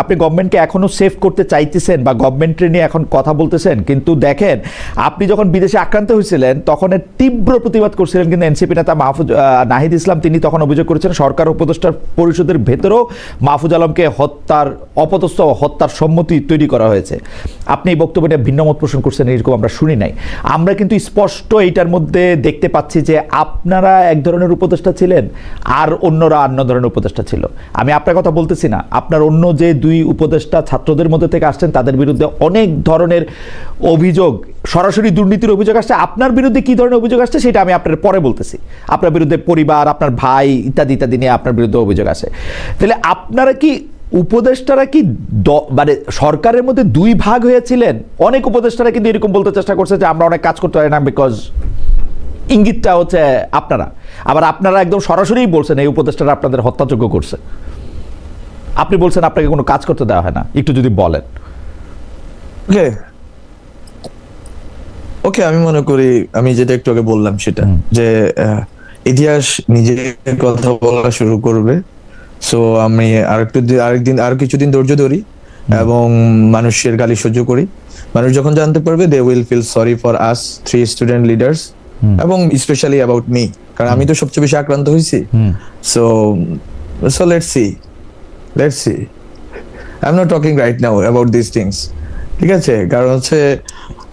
আপনি গভর্নমেন্টকে এখনো সেভ করতে চাইতেছেন বা গভর্নমেন্টের নিয়ে এখন কথা বলতেছেন, কিন্তু দেখেন আপনি যখন বিদেশে আক্রান্ত হয়েছিলেন তখন এর তীব্র প্রতিবাদ করছিলেন, কিন্তু এনসিপি নেতা নাহিদ ইসলাম তিনি তখন অভিযোগ করেছেন সরকার উপদেষ্টা পরিষদের ভেতরেও মাহফুজ আলমকে হত্যার অপদস্থ হত্যার সম্মতি তৈরি করা হয়েছে। আপনি এই বক্তব্য নিয়ে ভিন্ন মত পোষণ করছেন, এরকম আমরা শুনি নাই। আমরা কিন্তু স্পষ্ট এইটার মধ্যে দেখতে পাচ্ছি যে আপনারা এক ধরনের উপদেষ্টা ছিলেন আর অন্যরা অন্য ধরনের উপদেষ্টা ছিল। আমি আপনার কথা বলতেছি না, আপনার অন্য যে দুই উপদেষ্টা ছাত্রদের মধ্যে থেকে আসছেন তাদের বিরুদ্ধে অনেক ধরনের অভিযোগ, সরাসরি দুর্নীতির অভিযোগ আসছে। আপনার বিরুদ্ধে কি ধরনের অভিযোগ আসছে সেটা আমি আপনার পরে বলতেছি। আপনার বিরুদ্ধে পরিবার, আপনার ভাই ইত্যাদি ইত্যাদি নিয়ে আপনার বিরুদ্ধে অভিযোগ আসে। তাহলে আপনারা কি উপদেষ্টারা কি মানে সরকারের মধ্যে দুই ভাগ হয়েছিলেন? অনেক উপদেষ্টারা কিন্তু এরকম বলতে চেষ্টা করছে যে আমরা অনেক কাজ করতে পারি না, বিকজ ইঙ্গিতটা হচ্ছে আপনারা। আবার আপনারা একদম সরাসরি বলছেন এই উপদেষ্টারা আপনাদের হত্যাযোগ্য করছে। আপনি বলছেন আপনাকে কোনো কাজ করতে দেওয়া হয় না, একটু যদি বলেন। ওকে, আমি মনে করি আমি যেটা একটু আগে বললাম সেটা, যে ইতিহাস নিজে কথা বলা শুরু করবে। সো আমি আর কিছুদিন ধৈর্য ধরি এবং মানুষের গালি সহ্য করি। মানুষ যখন জানতে পারবে, they will feel sorry for us 3 student leaders, এবং স্পেশালি অ্যাবাউট মি, কারণ আমি তো সবচেয়ে বেশি আক্রান্ত হয়েছি। So let's see I am not talking right now about this things, ঠিক আছে? কারণ হচ্ছে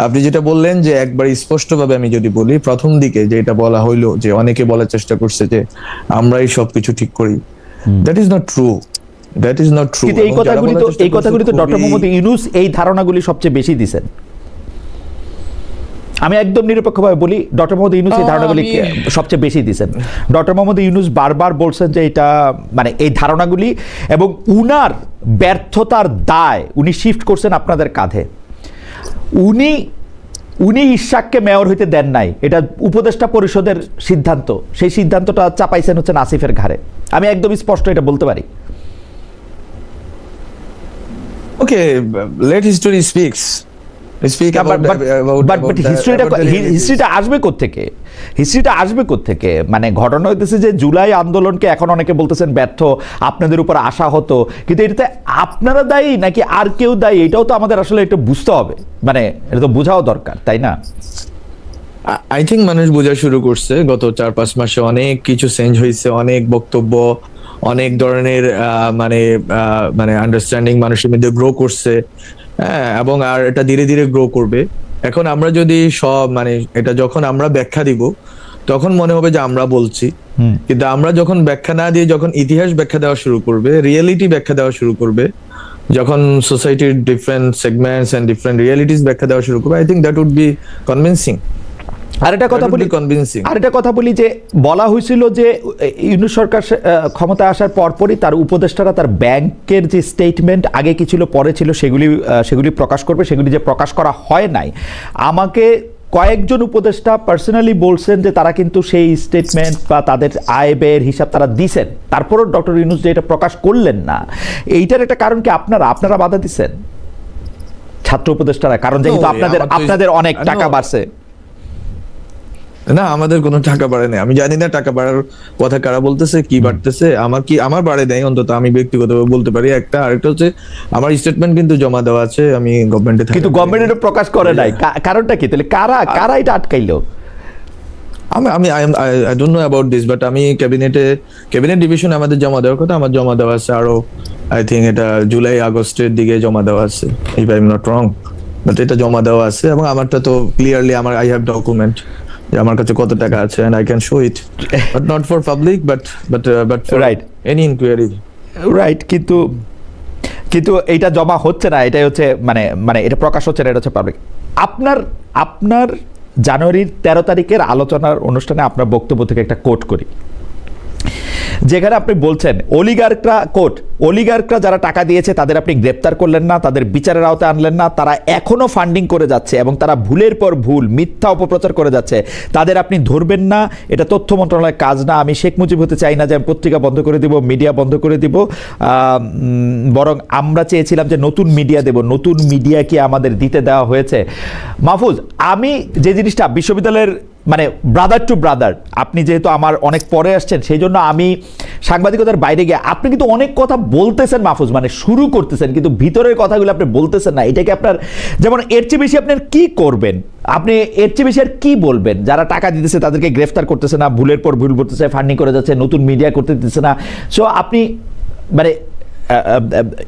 আপনি যেটা বললেন যে একবার স্পষ্টভাবে আমি যদি বলি, প্রথম দিকে যেটা বলা হইলো যে অনেকে বলার চেষ্টা করছে যে আমরাই সবকিছু ঠিক করি, দ্যাট ইজ নট ট্রু। কিন্তু এই কথাগুলি তো ডক্টর মোহাম্মদ ইউনূস এই ধারণাগুলি সবচেয়ে বেশি দিয়েছেন। আমি একদম নিরপেক্ষভাবে বলি, ডক্টর মোহাম্মদ ইউনূস এই ধারণাগুলি সবচেয়ে বেশি দিয়েছেন। ডক্টর মোহাম্মদ ইউনূস বারবার বলছেন যে এটা মানে এই ধারণাগুলি এবং উনার ব্যর্থতার দায় উনি শিফট করছেন আপনাদের কাঁধে। উনি ইশাককে মেয়র হইতে দেন নাই, এটা উপদেষ্টা পরিষদের সিদ্ধান্ত। সেই সিদ্ধান্তটা চাপাইছেন হচ্ছে আসিফের ঘাড়ে। আমি একদম স্পষ্ট এটা বলতে পারি। ওকে, লেট হিস্টোরি স্পিক বাট হিস্ট্রিটা আসবে কোত্থেকে? মানে ঘটনা হইতেছে যে জুলাই আন্দোলনকে এখন অনেকে বলতেছেন ব্যর্থ, আপনাদের উপর আশা হতো, কিন্তু এটাতে আপনারা দায়ী নাকি আর কেউ দায়ী, এটাও তো আমাদের আসলে একটু বুঝতে হবে। মানে এটা তো বোঝাও দরকার, তাই না? আই থিঙ্ক মানুষ বোঝা শুরু করছে। গত 4-5 মাসে অনেক কিছু চেঞ্জ হয়েছে, অনেক বক্তব্য, অনেক ধরনের মানে আন্ডারস্ট্যান্ডিং মানুষের মধ্যে গ্রো করছে। হ্যাঁ, এবং আর এটা ধীরে ধীরে গ্রো করবে। এখন আমরা যদি এটা যখন আমরা ব্যাখ্যা দিব তখন মনে হবে যে আমরা বলছি, কিন্তু আমরা যখন ব্যাখ্যা না দিয়ে যখন ইতিহাস ব্যাখ্যা দেওয়া শুরু করবে, রিয়েলিটি ব্যাখ্যা দেওয়া শুরু করবে, যখন সোসাইটির different segments and different realities ব্যাখ্যা দেওয়া শুরু করবে, I think that would be convincing. আরেকটা কথা বলি যে বলা হয়েছিল যে ইউনূস সরকার ক্ষমতায় আসার পরপরই তার উপদেষ্টারা তার ব্যাংকের যে স্টেটমেন্ট আগে কি ছিল পরে ছিল সেগুলি প্রকাশ করবে, সেগুলি যে প্রকাশ করা হয় নাই। আমাকে কয়েকজন উপদেষ্টা পার্সোনালি বলছেন যে তারা কিন্তু সেই স্টেটমেন্ট বা তাদের আয় ব্যয়ের হিসাব তারা দিছেন, তারপরও ডক্টর ইউনূস যে এটা প্রকাশ করলেন না, এইটার একটা কারণ কি আপনারা বাধা দিচ্ছেন ছাত্র উপদেষ্টারা? কারণ যেহেতু আপনাদের অনেক টাকা বাড়ছে। না, আমাদের কোনো টাকা বাড়ে নাই। আমি জানি না টাকা বাড়ার কথা কারা বলতেছে, কি বাড়তেছে। আমার বাড়ে নাই, অন্তত আমি ব্যক্তিগতভাবে বলতে পারি। আরেকটা হচ্ছে আমার স্টেটমেন্ট কিন্তু জমা দেওয়া আছে, আমি গভর্নমেন্টে, কিন্তু গভর্নমেন্ট এটা প্রকাশ করে নাই। কারণটা কি তাহলে? কারা এটা আটকাইলো? I don't know about this, but আমি ক্যাবিনেট ডিভিশন আমাদের জমা দেওয়ার কথা, আমার জমা দেওয়া আছে আরো, আই থিঙ্ক এটা জুলাই আগস্টের দিকে জমা দেওয়া আছে, if I am not wrong, but এটা জমা দেওয়া আছে। এবং আমারটা তো ক্লিয়ারলি আই হ্যাভ ডকুমেন্ট আমার কাছে কত টাকা আছে, and I can show it, but not for public, but for any inquiry. Right, কিন্তু এইটা জমা হচ্ছে না, এটাই হচ্ছে মানে এটা প্রকাশ হচ্ছে না, এটা হচ্ছে পাবলিক। আপনার জানুয়ারির 13 তারিখের আলোচনার অনুষ্ঠানে আপনার বক্তব্য থেকে একটা কোট করি, যেখানে আপনি বলছেন অলিগার্করা যারা টাকা দিয়েছে তাদের আপনি গ্রেপ্তার করলেন না, তাদের বিচারের আওতায় আনলেন না, তারা এখনো ফান্ডিং করে যাচ্ছে এবং তারা ভুলের পর ভুল মিথ্যা অপপ্রচার করে যাচ্ছে, তাদের আপনি ধরবেন না। এটা তথ্য মন্ত্রণালয়ের কাজ না। আমি শেখ মুজিব হতে চাই না যে আমি পত্রিকা বন্ধ করে দিব, মিডিয়া বন্ধ করে দিব, বরং আমরা চেয়েছিলাম যে নতুন মিডিয়া দেব। নতুন মিডিয়া কি আমাদের দিতে দেওয়া হয়েছে? মাহফুজ, আমি যে জিনিসটা বিশ্ববিদ্যালয়ের মানে ব্রাদার টু ব্রাদার, আপনি যেহেতু আমার অনেক পরে আসছেন সেই জন্য আমি সাংবাদিকতার বাইরে গিয়ে, আপনি কিন্তু অনেক কথা বলতেছেন মাহফুজ, মানে শুরু করতেছেন কিন্তু ভিতরের কথাগুলো আপনি বলতেছেন না। এটাকে আপনার, যেমন এর চেয়ে বেশি আপনার কি করবেন, আপনি এর চেয়ে বেশি আর কি বলবেন? যারা টাকা দিতেছে তাদেরকে গ্রেফতার করতেছে না, ভুলের পর ভুল করতেছে, ফান্ডিং করে যাচ্ছে, নতুন মিডিয়া করতে দিতেছে না। সো আপনি মানে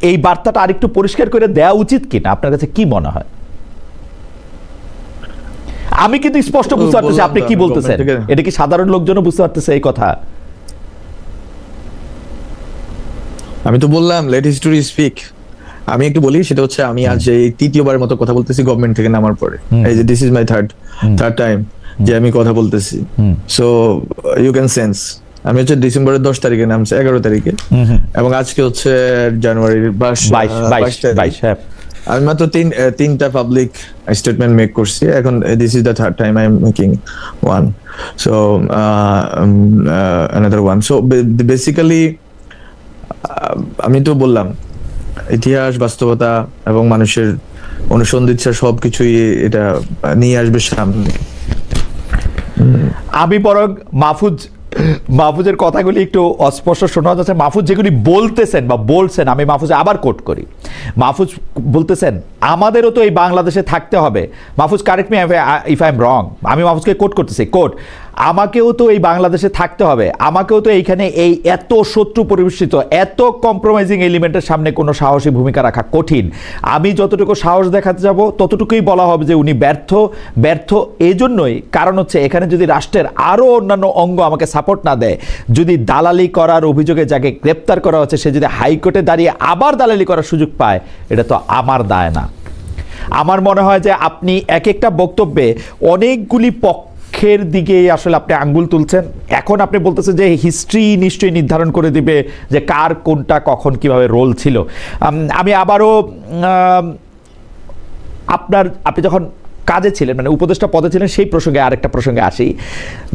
এই বার্তাটা আরেকটু পরিষ্কার করে দেওয়া উচিত কিনা, আপনার কাছে কি মনে হয়? আমি কিন্তু স্পষ্ট বুঝতে পারতেছি আপনি কি বলতেছেন, এটা কি সাধারণ লোকজনও বুঝতে পারতেছে এই কথা? আমি তো বললাম লেট হিস্টোরি স্পিক। আমি একটু বলি, সেটা হচ্ছে আমি আজ এই তৃতীয়বারের মতো কথা বলতেছি গভর্নমেন্ট থেকে নামার পরে। এই যে this is my third time যে আমি কথা বলতেছি। সো ইউ ক্যান সেন্স আমি হচ্ছে ডিসেম্বরের 10 তারিখে নামছে, 11 তারিখে, এবং আজকে হচ্ছে জানুয়ারির 22 হ্যাঁ। আমি মাত্র তিনটা পাবলিক স্টেটমেন্ট মেক করছি। এখন this is the third time I am making one, so another one. So basically আমি তো বললাম ইতিহাস, বাস্তবতা এবং মানুষের অনুসন্ধিৎসা সবকিছুই এটা নিয়ে আসবে সামনে। আমি বরং মাহফুজের কথাগুলি একটু অস্পষ্ট শোনা যাচ্ছে। মাহফুজ যেগুলি বলতেছেন বা বলছেন, আমি মাহফুজ আবার কোট করি। মাহফুজ বলতেছেন আমাদেরও তো এই বাংলাদেশে থাকতে হবে। Mahfuz correct me if I am রং, আমি মাহফুজকে কোট করতেছি, কোট, আমাকেও তো এই বাংলাদেশে থাকতে হবে, আমাকেও তো এইখানে এই এত শত্রু পরিবেষ্টিত, এত কম্প্রোমাইজিং এলিমেন্টের সামনে কোনো সাহসী ভূমিকা রাখা কঠিন। আমি যতটুকু সাহস দেখাতে যাব ততটুকুই বলা হবে যে উনি ব্যর্থ। এই জন্যই কারণ হচ্ছে এখানে যদি রাষ্ট্রের আরও অন্যান্য অঙ্গ আমাকে সাপোর্ট না দেয়, যদি দালালি করার অভিযোগে যাকে গ্রেপ্তার করা হচ্ছে সে যদি হাইকোর্টে দাঁড়িয়ে আবার দালালি করার সুযোগ পায়, এটা তো আমার দায় না। আমার মনে হয় যে আপনি এক একটা বক্তব্যে অনেকগুলি পক্ষের দিকে আসলে আপনি আঙ্গুল তুলছেন। এখন আপনি বলতেছেন যে হিস্ট্রি নিশ্চয়ই নির্ধারণ করে দিবে যে কার কোনটা কখন কিভাবে রোল ছিল। আমি আবারও আপনি যখন কাজে ছিলেন, মানে উপদেষ্টা পদে ছিলেন, সেই প্রসঙ্গে আরেকটা প্রসঙ্গে আসি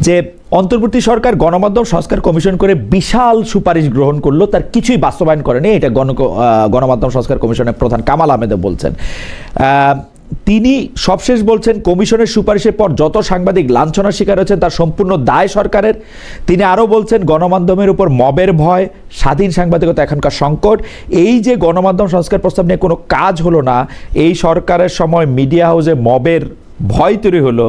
যে অন্তর্বর্তী সরকার গণমাধ্যম সংস্কার কমিশন করে বিশাল সুপারিশ গ্রহণ করলো, তার কিছুই বাস্তবায়ন করেনি। এটা গণমাধ্যম সংস্কার কমিশনের প্রধান কামাল আহমেদ বলছেন। তিনি সবশেষ বলছেন কমিশনের সুপারিশের পর যত সাংবাদিক লাঞ্ছনার শিকার হয়েছেন তার সম্পূর্ণ দায় সরকারের। তিনি আরও বলছেন গণমাধ্যমের উপর মবের ভয়, স্বাধীন সাংবাদিকতা এখনকার সংকট। এই যে গণমাধ্যম সংস্কার প্রস্তাব নিয়ে কোনো কাজ হলো না, এই সরকারের সময় মিডিয়া হাউসে মবের ভয় তৈরি হলো,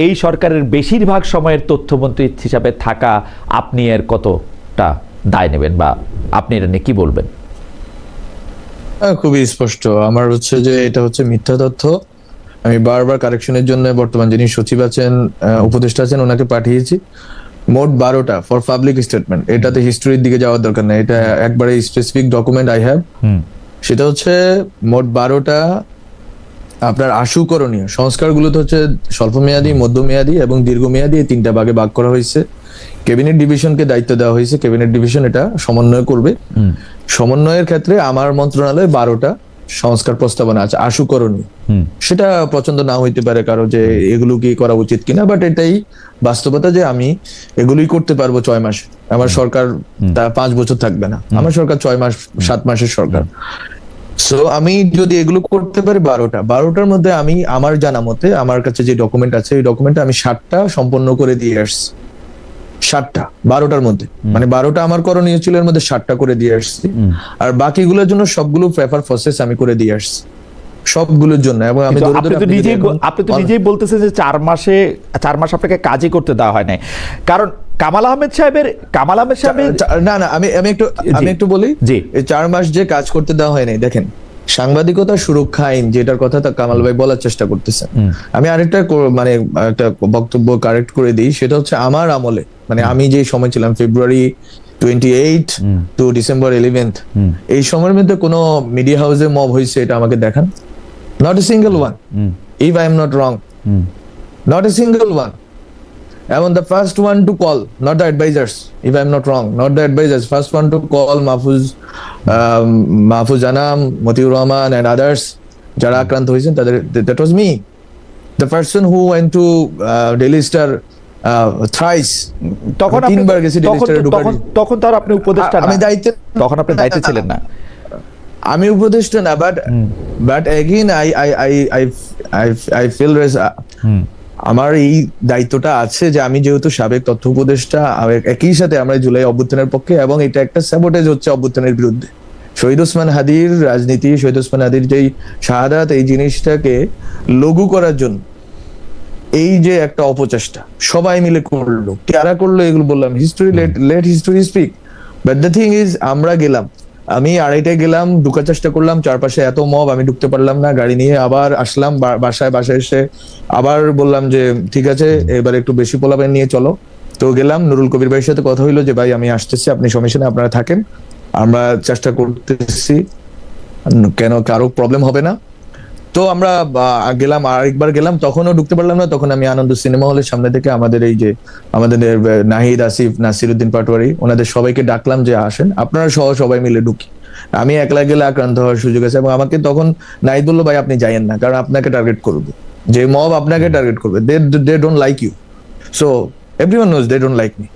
এই সরকারের বেশিরভাগ সময়ের তথ্যমন্ত্রী হিসাবে থাকা আপনি এর কতটা দায় নেবেন বা আপনি এটা নিয়ে কি বলবেন? খুবই স্পষ্ট আমার হচ্ছে যে এটা হচ্ছে মিথ্যা তথ্য। আমি বারবার কারেকশনের জন্য বর্তমান যিনি সচিব আছেন, উপদেষ্টা আছেন, ওনাকে পাঠিয়েছি। মোট 12টা ফর পাবলিক স্টেটমেন্ট। এটাতে হিস্ট্রির দিকে যাওয়ার দরকার নেই, এটা একবারে স্পেসিফিক ডকুমেন্ট আই হ্যাভ। সেটা হচ্ছে মোট 12টা আপনার আশু করণীয় সংস্কারগুলোতে হচ্ছে স্বল্পমেয়াদী, মধ্যমেয়াদী এবং দীর্ঘমেয়াদী, এই 3টা ভাগে ভাগ করা হয়েছে। ক্যাবিনেট ডিভিশনকে দায়িত্ব দেওয়া হয়েছে, ক্যাবিনেট ডিভিশন এটা সমন্বয় করবে। সমন্বয়ের ক্ষেত্রে আমার মন্ত্রণালয়ে 12টা সংস্কার প্রস্তাবনা আছে আশু করণীয়। সেটা পছন্দ না হইতে পারে কারো যে এগুলো কি করা উচিত কিনা, বাট এটাই বাস্তবতা যে আমি এগুলোই করতে পারবো 6 মাসে। আমার সরকার তা 5 বছর থাকবে না, আমার সরকার 6 মাস 7 মাসের সরকার। সো আমি যদি এগুলো করতে পারি 12টার মধ্যে আমি আমার জানা মতে আমার কাছে যে ডকুমেন্ট আছে এই ডকুমেন্টে আমি 7টা সম্পন্ন করে দিয়ে আসছি। 7টা 12টার মধ্যে, মানে 12টা আমার করণীয় ছিল, এর মধ্যে 7টা করে দিয়ে আসছি। আর বাকিগুলোর জন্য সবগুলো পেপার প্রসেস আমি করে দিয়ে আসছি সবগুলোর জন্য। এবং আমি আপনি তো নিজেই বলতেছেন যে 4 মাস আপনাকে কাজই করতে দেওয়া হয় নাই, কারণ কামাল আহমেদ সাহেবের না আমি একটু বলি, এই 4 মাস যে কাজ করতে দেওয়া হয় নাই, দেখেন সাংবাদিকতা সুরক্ষা আইন যেটার কথা তা কামাল ভাই বলার চেষ্টা করতেছেন। আমি আরেকটা মানে একটা বক্তব্য কারেক্ট করে দিই, সেটা হচ্ছে আমার আমলে, মানে আমি যে সময় ছিলাম ফেব্রুয়ারি 28 টু ডিসেম্বর 11, এই সময়ের মধ্যে কোনো মিডিয়া হাউসে মব হয়েছে এটা আমাকে দেখান। Not a single one, if I am not wrong, not a single one. And the first one to call, not the advisors, if I'm not wrong, not the advisors, first one to call Mahfuz Anam, Matiur Rahman and others, যারা আক্রান্ত হয়েছেন তাদের, that was me. The person who went to Daily Star thrice, তখন 3বার গেছি Daily Star তখন তার আপনি উপদেষ্টা না, আমি দায়িত্বে, তখন আপনি দায়িত্বে ছিলেন না। আমি উপদেষ্টা না, but again I feel আমার এই দায়িত্বটা আছে যে আমি যেহেতু সাবেক তথ্য উপদেষ্টা, একই সাথে আমরা জুলাই অভ্যুত্থানের পক্ষে, এবং এটা একটা স্যাবোটেজ হচ্ছে অভ্যুত্থানের বিরুদ্ধে। শহীদ ওসমান হাদির রাজনীতি, শহীদ ওসমান হাদির যেই শাহাদাত, এই জিনিসটাকে লঘু করার জন্য এই যে একটা অপচেষ্টা সবাই মিলে করলো, কারা করলো এগুলো বললাম, history let history speak. But the thing is, আমরা গেলাম, আমি 2:30টায় গেলাম, ঢুকার চেষ্টা করলাম, চারপাশে এত মব, আমি ঢুকতে পারলাম না, গাড়ি নিয়ে আবার আসলাম বাসায় এসে আবার বললাম যে ঠিক আছে এবার একটু বেশি পোলাপান নিয়ে চলো। তো গেলাম, নুরুল কবির ভাইয়ের সাথে কথা হইলো যে ভাই আমি আসতেছি, আপনি সমস্যা নেই, আপনারা থাকেন, আমরা চেষ্টা করতেছি, কেন কারো প্রবলেম হবে না। তো আমরা গেলাম, আরেকবার গেলাম, তখনও ঢুকতে পারলাম না। তখন আমি আনন্দ সিনেমা হলের সামনে থেকে আমাদের এই যে আমাদের নাহিদ, আসিফ, নাসিরউদ্দিন পাটোয়ারি, ওনাদের সবাইকে ডাকলাম যে আসেন আপনারা সহ সবাই মিলে ঢুকি, আমি একলা গেলে আক্রান্ত হওয়ার সুযোগ আছে। এবং আমাকে তখন নাহিদ বললো ভাই আপনি যাইয়েন না, কারণ আপনাকে টার্গেট করবে, যে মব আপনাকে টার্গেট করবে, they don't like you, so everyone knows they don't like me,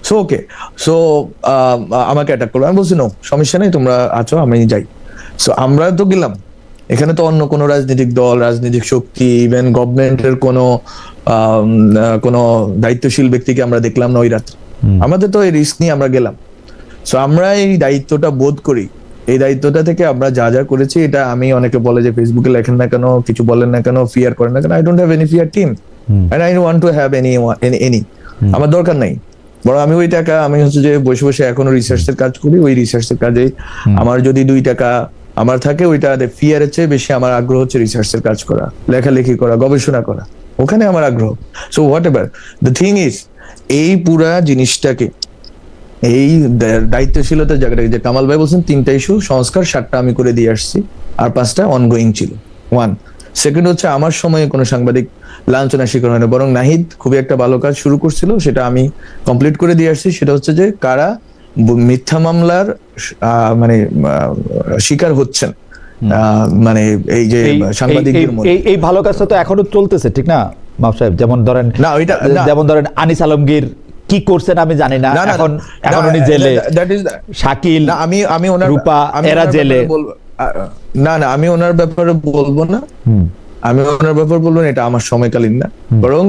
so okay, so আমাকে অ্যাটাক করবে। আমি বলছি নো সমস্যা নেই, তোমরা আছো, আমি যাই। সো আমরা তো গেলাম, এখানে তো অন্য কোনো রাজনৈতিক দল, রাজনৈতিক শক্তি, ইভেন গভর্নমেন্টের কোনো দায়িত্বশীল ব্যক্তিকে আমরা দেখলাম না ওই রাত্রে। আমাদের তো এই রিস্ক নিয়ে আমরা গেলাম। সো আমরা এই দায়িত্বটা বোধ করি, এই দায়িত্বটা থেকে আমরা যা যা করেছি, এটা আমি, অনেকে বলে যে ফেসবুকে লেখেন না কেন, কিছু বলেন না কেন, ফিয়ার করেন না কেন, I don't have any fear team and I want to have any, আমার দরকার নাই। বরং আমি ওই টাকা, আমি হচ্ছে যে বসে বসে এখনো রিসার্চের কাজ করি, ওই রিসার্চের কাজে আমার যদি 2 টাকা আমার থাকে, ওইটা ফিয়ারের চেয়ে বেশি আমার আগ্রহ হচ্ছে রিসার্চের কাজ করা, লেখালেখি করা, গবেষণা করা, ওখানে আমার আগ্রহ। So what ever the thing is, এই পুরা জিনিসটাকে, এই দায়িত্বশীলতার জায়গাটাকে, যে কামাল ভাই বলছেন 3টা ইস্যু সংস্কার, 7টা আমি করে দিয়ে আসছি, আর 5টা অনগোয়িং ছিল। 1 সেকেন্ড হচ্ছে আমার সময়ে কোনো সাংবাদিক লাঞ্ছনার শিকার হয় না, বরং নাহিদ খুবই একটা ভালো কাজ শুরু করছিল, সেটা আমি কমপ্লিট করে দিয়ে আসছি। সেটা হচ্ছে যে কারা মিথ্যা মামলার মানে শিকার হচ্ছেন, মানে এই যে সাংবাদিকদের মধ্যে, এই ভালো কাজটা তো এখনো চলতেছে, ঠিক না মাহবুব সাহেব? যেমন ধরেন না, ওইটা যেমন ধরেন আনিস আলমগীর কি করছেন আমি জানি না, এখন উনি জেলে, শাকিল, আমি ওনার রূপা, এরা জেলে। না আমি ওনার ব্যাপারে বলবো না, আমি ওনার ব্যাপারে বলবো না, এটা আমার সময়কালীন না, বরং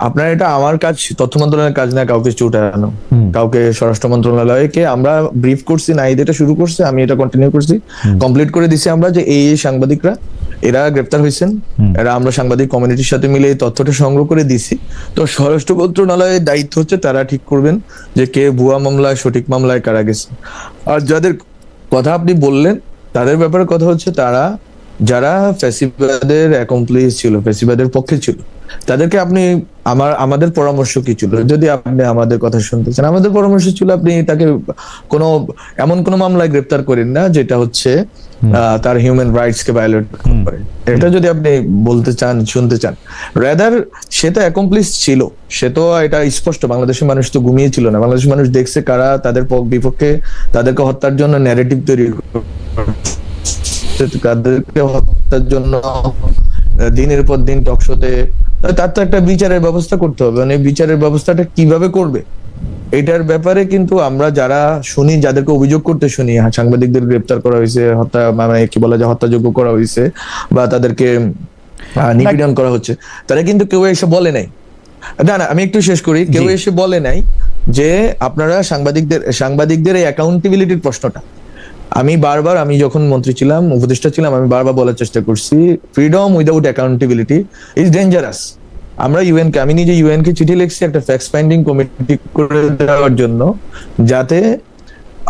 আপনার এটা আমার কাজ, তথ্য মন্ত্রণালয়ের কাজ না কাউকে চুটানো, কাউকে স্বরাষ্ট্র মন্ত্রণালয়কে আমরা ব্রিফ করছি, নাহিদ এটা শুরু করছে, আমি এটা কন্টিনিউ করছি, কমপ্লিট করে দিছি আমরা, যে এই সাংবাদিকরা এরা গ্রেপ্তার হয়েছেন, এরা আমরা সাংবাদিক কমিউনিটির সাথে মিলে এই তথ্যটা সংগ্রহ করে দিছি। তো স্বরাষ্ট্র মন্ত্রণালয়ের দায়িত্ব হচ্ছে তারা ঠিক করবেন যে কে ভুয়া মামলায়, সঠিক মামলায় কারা গেছে। আর যাদের কথা আপনি বললেন তাদের ব্যাপারে কথা হচ্ছে, তারা যারা ফ্যাসিবাদের অ্যাকমপ্লিস ছিল, ফ্যাসিবাদের পক্ষে ছিল, তাদেরকে আপনি, আমাদের পরামর্শ কি ছিল, যদি আপনি আমাদের কথা শুনতে চান, আমাদের পরামর্শ ছিল আপনি তাকে এমন কোন মামলায় গ্রেপ্তার করেন না যেটা হচ্ছে তার হিউম্যান রাইটস কে ভায়োলেট করে। এটা যদি আপনি বলতে চান, শুনতে চান, রাদার সে তো অ্যাকমপ্লিস ছিল, সে তো এটা স্পষ্ট, বাংলাদেশের মানুষ তো ঘুমিয়েছিল না, বাংলাদেশের মানুষ দেখছে কারা তাদের বিপক্ষে, তাদেরকে হত্যার জন্য ন্যারেটিভ তৈরি তাদেরকে হত্যার জন্য দিনের পর দিন টকশোতে, তার তো একটা বিচারের ব্যবস্থা করতে হবে, মানে বিচারের ব্যবস্থাটা কিভাবে করবে এটার ব্যাপারে কিন্তু আমরা যারা শুনি, যাদেরকে অভিযোগ করতে শুনি, সাংবাদিকদের গ্রেপ্তার করা হয়েছে, হত্যা, মানে কি বলা যায়, হত্যাযোগ্য করা হয়েছে, বা তাদেরকে নিপীড়ন করা হচ্ছে, তারা কিন্তু কেউ এসে বলে নাই, না আমি একটু শেষ করি, কেউ এসে বলে নাই যে আপনারা সাংবাদিকদের এই অ্যাকাউন্টেবিলিটির প্রশ্নটা, আমি বারবার, আমি যখন মন্ত্রী ছিলাম, উপদেষ্টা ছিলাম, আমি বারবার বলার চেষ্টা করছি, freedom without accountability is dangerous. আমরা ইউএনকে, আমি নিজে ইউএনকে চিঠি লিখছি একটা ফ্যাক্ট ফাইন্ডিং কমিটি করে দেওয়ার জন্য, যাতে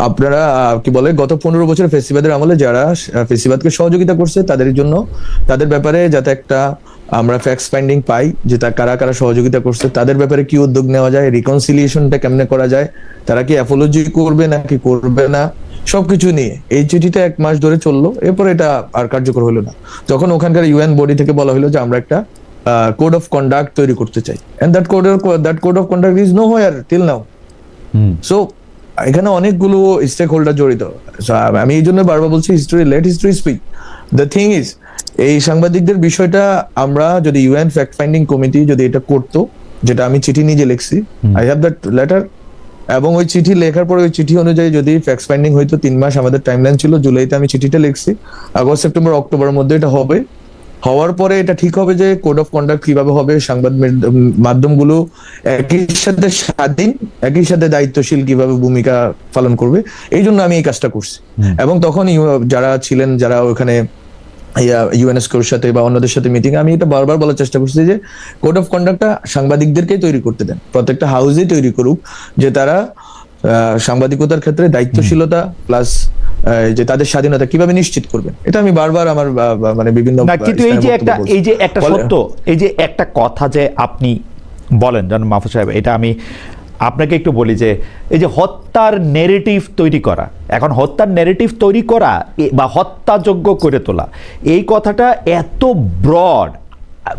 আপনারা কি বলে, গত 15 বছর ফেসিবাদের আমলে যারা ফেসিবাদকে সহযোগিতা করছে তাদের জন্য, তাদের ব্যাপারে যাতে একটা আমরা ফ্যাক্ট ফাইন্ডিং পাই, যে তা কারা কারা সহযোগিতা করছে, তাদের ব্যাপারে কি উদ্যোগ নেওয়া যায়, রিকনসিলিয়েশনটা কেমনে করা যায়, তারা কি অ্যাপোলজি করবে নাকি করবে না, সবকিছু নিয়ে এই চিঠিটা 1 মাস ধরে চললো। এরপর এটা আর কার্যকর হলো না, তখন ওখানকার ইউএন বডি থেকে বলা হলো যে আমরা একটা কোড অফ কন্ডাক্ট তৈরি করতে চাই, and that code of conduct is nowhere till now. So এখানে অনেকগুলো স্টেক হোল্ডার জড়িত। আমি এই জন্য বারবার বলছি, let history speak. The thing is, এই সাংবাদিকদের বিষয়টা আমরা যদি ইউএন ফ্যাক্ট ফাইন্ডিং কমিটি যদি এটা করতো, যেটা আমি চিঠি নিজে লিখছি, আই হ্যাভ দ্যাট লেটার, এবং ওই চিঠি লেখার পরে ওই চিঠি অনুযায়ী যদি ফ্যাক্ট ফাইন্ডিং হইতো, 3 মাস আমাদের টাইমলাইন ছিল, জুলাইতে আমি চিঠিটা লিখছি, আগস্ট, সেপ্টেম্বর, অক্টোবরের মধ্যে এটা হবে, হওয়ার পরে এটা ঠিক হবে যে কোড অফ কন্ডাক্ট কিভাবে হবে, সংবাদ মাধ্যমগুলো একই সাথে স্বাধীন, একই সাথে দায়িত্বশীল কিভাবে ভূমিকা পালন করবে, এই জন্য আমি এই কাজটা করছি। এবং তখন যারা ছিলেন, যারা ওখানে ইউএনএসকোর সাথে বা অন্যদের সাথে মিটিং, আমি এটা বারবার বলার চেষ্টা করছি যে কোড অফ কন্ডাক্টটা সাংবাদিকদেরকেই তৈরি করতে দেন, প্রত্যেকটা হাউসেই তৈরি করুক, যে তারা সাংবাদিকতার ক্ষেত্রে দায়িত্বশীলতা প্লাস যে তাদের স্বাধীনতা কিভাবে নিশ্চিত করবেন, এটা আমি বারবার আমার মানে বিভিন্ন না, কিন্তু এই যে একটা সত্য, এই যে একটা কথা যে আপনি বলেন জান মাহফুজ সাহেব, এটা আমি আপনাকে একটু বলি যে এই যে হত্যার নেরেটিভ তৈরি করা, এখন হত্যার নেরেটিভ তৈরি করা বা হত্যাযোগ্য করে তোলা, এই কথাটা এত ব্রড,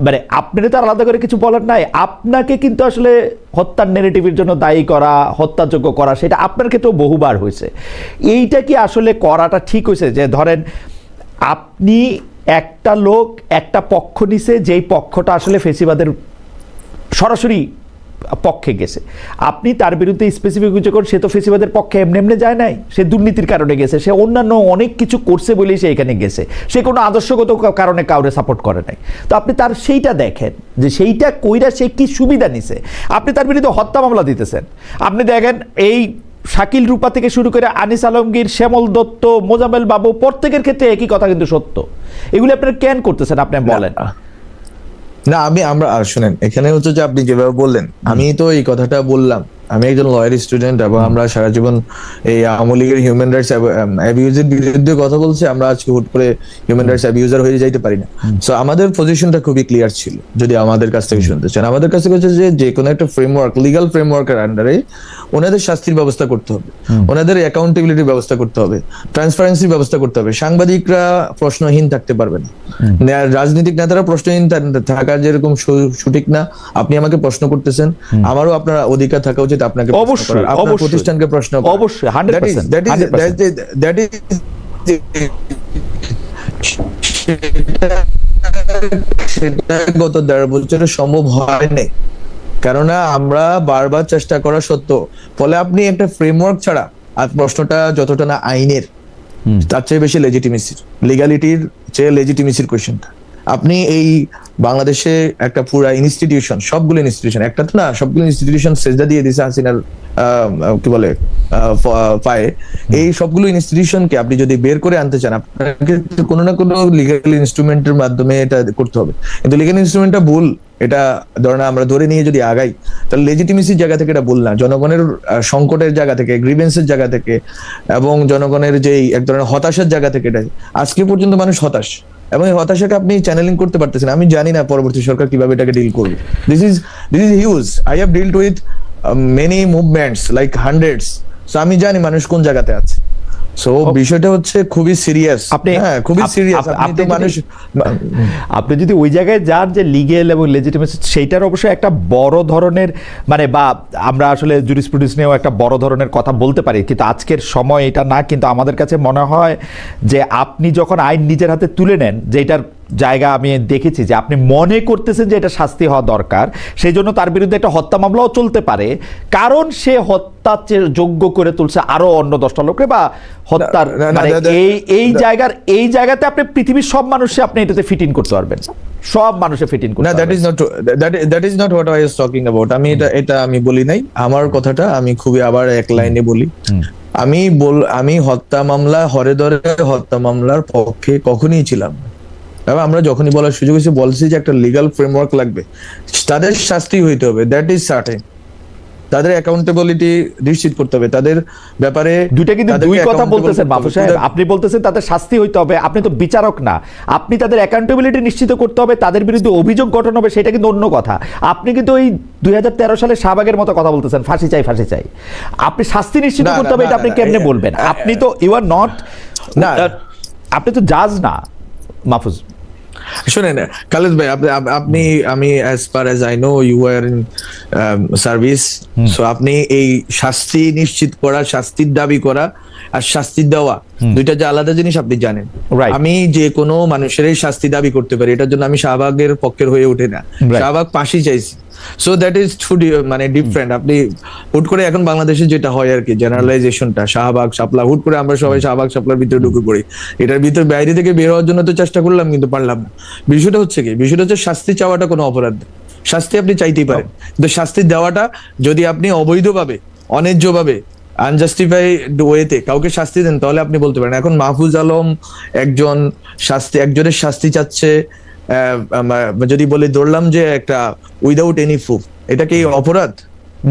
মানে আপনার তো আলাদা করে কিছু বলার নাই, আপনাকে কিন্তু আসলে হত্যার নেরেটিভের জন্য দায়ী করা, হত্যাযোগ্য করা, সেটা আপনার ক্ষেত্রেও বহুবার হয়েছে। এইটা কি আসলে করাটা ঠিক হয়েছে? যে ধরেন আপনি একটা লোক একটা পক্ষ নিছে, যেই পক্ষটা আসলে ফেসিবাদের সরাসরি পক্ষে গেছে, আপনি তার বিরুদ্ধে স্পেসিফিক কিছু করেন, সে তো ফেসিবাদের পক্ষে এমনি এমনি যায় নাই, সে দুর্নীতির কারণে গেছে, সে অন্যান্য অনেক কিছু করছে বলেই সে এখানে গেছে, সে কোনো আদর্শগত কারণে কাউরে সাপোর্ট করে নাই। তো আপনি তার সেইটা দেখেন যে সেইটা কইরা সে কি সুবিধা নিছে, আপনি তার বিরুদ্ধে হত্যা মামলা দিতেছেন। আপনি দেখেন এই শাকিল রূপা থেকে শুরু করে আনিস আলমগীর, শ্যামল দত্ত, মোজাম্মেল বাবু, প্রত্যেকের ক্ষেত্রে একই কথা কিন্তু সত্য। এগুলো আপনারা কেন করতেছেন আপনি বলেন? না, আমরা শুনেন, এখানে হচ্ছে যে আপনি যেভাবে বললেন, আমি তো এই কথাটা বললাম, আমি একজন লয়ার স্টুডেন্ট এবং আমরা সারা জীবন এই আওয়ামী লীগের হিউম্যান রাইটস অ্যাবিউজের বিরুদ্ধে কথা বলছি, আমরা আজকে হুট করে হিউম্যান রাইটস অ্যাবিউজার হয়ে যাইতে পারি না। সো আমাদের পজিশনটা খুবই ক্লিয়ার ছিল, যদি আমাদের কাছ থেকে শুনতে চান। আমাদের কাছ থেকে হচ্ছে যে কোনো একটা ফ্রেমওয়ার্ক, লিগাল ফ্রেমওয়ার্কের আন্ডারে ওনাদের শাস্তির ব্যবস্থা করতে হবে, ওনাদের অ্যাকাউন্টেবিলিটির ব্যবস্থা করতে হবে, ট্রান্সপারেন্সির ব্যবস্থা করতে হবে। সাংবাদিকরা প্রশ্নহীন থাকতে পারবে না, রাজনৈতিক নেতারা প্রশ্নহীন থাকা যেরকম সঠিক না। আপনি আমাকে প্রশ্ন করতেছেন, আমারও আপনার অধিকার থাকা উচিত আপনাকে অবশ্যই, আপনার প্রতিষ্ঠানকে প্রশ্ন করা। অবশ্যই 100%, that is সেটা গত 1.5 বছরে সম্ভব হয়নি, কেননা আমরা বারবার চেষ্টা করা সত্ত্বেও। ফলে আপনি একটা ফ্রেমওয়ার্ক ছাড়া, আর প্রশ্নটা যতটা না আইনের, তার চেয়ে বেশি লেজিটিমেসির, লিগালিটির চেয়ে লেজিটিমেসির কোয়েশ্চেনটা। আপনি এই বাংলাদেশে একটা পুরা ইনস্টিটিউশন, সবগুলো ইনস্টিটিউশন, একটা তো না, সবগুলো ইনস্টিটিউশন সেজদা দিয়ে দিয়েছে হাসিনার কি বলে পায়ে। এই সবগুলো ইনস্টিটিউশনকে আপনি যদি বের করে আনতে চান, আপনাকে কোনো না কোনো লিগাল ইনস্ট্রুমেন্টের মাধ্যমে এটা করতে হবে। কিন্তু লিগাল ইনস্ট্রুমেন্টটা ভুল, এটা আমরা ধরে নিয়ে যদি আগাই, তাহলে লেজিটিমেসির জায়গা থেকে এটা ভুল না, জনগণের সংকটের জায়গা থেকে, গ্রিভেন্সের জায়গা থেকে, এবং জনগণের যে এক ধরনের হতাশার জায়গা থেকে, এটা আজকে পর্যন্ত মানুষ হতাশ, এবং এই হতাশাকে আপনি চ্যানেলিং করতে পারতেছেন। আমি জানি না পরবর্তী সরকার কিভাবে এটাকে ডিল করবে। This is huge. I have dealed with many movements like hundreds. So আমি জানি মানুষ কোন জায়গাতে আছে। সো বিষয়টা হচ্ছে খুবই সিরিয়াস। খুবই সিরিয়াস। আপনি যদি ওই জায়গায় যান যে লিগেল এবং লেজিটিমেসি, সেইটার অবশ্যই একটা বড় ধরনের, মানে বা আমরা আসলে জুরিসপ্রুডেন্স নিয়েও একটা বড় ধরনের কথা বলতে পারি, কিন্তু আজকের সময় এটা না। কিন্তু আমাদের কাছে মনে হয় যে আপনি যখন আইন নিজের হাতে তুলে নেন, যেটার জায়গা আমি দেখেছি যে আপনি মনে করতেছেন যে এটা শাস্তি হওয়া দরকার, সেই জন্য তার বিরুদ্ধে একটা হত্যা মামলাও চলতে পারে, কারণ সে হত্যা যোগ্য করে তুলছে আরো অন্য 10টা লোককে, বা হত্যার মানে এই জায়গাতে আপনি পৃথিবীর সব মানুষে আপনি এটাতে ফিট ইন করতে পারবেন, সব মানুষে ফিট ইন করতে পারবেন। That is not what I was talking about. আমি এটা আমি বলি নাই। আমার কথাটা আমি খুবই আবার এক লাইনে বলি। আমি হত্যা মামলা, হরে ধরে হত্যা মামলার পক্ষে কখনই ছিলাম। আমরা যখনই বলার সুযোগ হয়েছে বলছি যে একটা লিগাল ফ্রেমওয়ার্ক লাগবে, তাদের শাস্তি হইতে হবে, দ্যাট ইজ সার্টেন। তাদের অ্যাকাউন্টেবিলিটি নিশ্চিত করতে হবে, তাদের ব্যাপারে দুইটা কিন্তু দুই কথা বলতেছেন মাহফুজ সাহেব। আপনি বলতেছেন তাদের শাস্তি হইতে হবে, আপনি তো বিচারক না। আপনি তাদের অ্যাকাউন্টেবিলিটি নিশ্চিত করতে হবে, তাদের বিরুদ্ধে অভিযোগ গঠন হবে, সেটা কিন্তু অন্য কথা। আপনি কিন্তু ওই 2013 সালে শাহবাগের মতো কথা বলতেছেন, ফাঁসি চাই ফাঁসি চাই। আপনি শাস্তি নিশ্চিত করতে হবে, এটা আপনি কেমনে বলবেন? আপনি তো ইউ আর নট, আপনি তো জাজ না মাহফুজ। শুনেন খালেদ ভাই, আমি as far as I know you were in service, so আপনি এই শাস্তি নিশ্চিত করা, শাস্তির দাবি করা আর শাস্তি দেওয়া, দুইটা যে আলাদা জিনিস আপনি জানেন। Right. আমি যে কোনো মানুষেরই শাস্তি দাবি করতে পারি, এটার জন্য আমি শাহবাগের পক্ষের হয়ে উঠে না। Right. শাহবাগ ফাঁসি চাইছি, সো দ্যাট ইজ টু মানে ডিফারেন্ট। আপনি হুট করে এখন বাংলাদেশে যেটা হয় আর কি, জেনারেলাইজেশনটা শাহবাগ শাপলা, হুট করে আমরা সবাই শাহবাগ শাপলার ভিতরে ঢুকে পড়ি। এটার ভিতর বাইরে থেকে বের হওয়ার জন্য তো চেষ্টা করলাম, কিন্তু পারলাম না। বিষয়টা হচ্ছে কি, বিষয়টা হচ্ছে শাস্তি চাওয়াটা কোনো অপরাধ না। শাস্তি আপনি চাইতেই পারেন, কিন্তু শাস্তি দেওয়াটা যদি আপনি অবৈধভাবে, অন্যায্যভাবে, আনজাস্টিফাইড ওয়েতে কাউকে শাস্তি দেন, তাহলে আপনি বলতে পারেন। এখন মাহফুজ আলম একজনের শাস্তি চাচ্ছে, যদি বলে ধরলাম যে একটা উইদাউট এনি প্রুফ, এটা কি অপরাধ?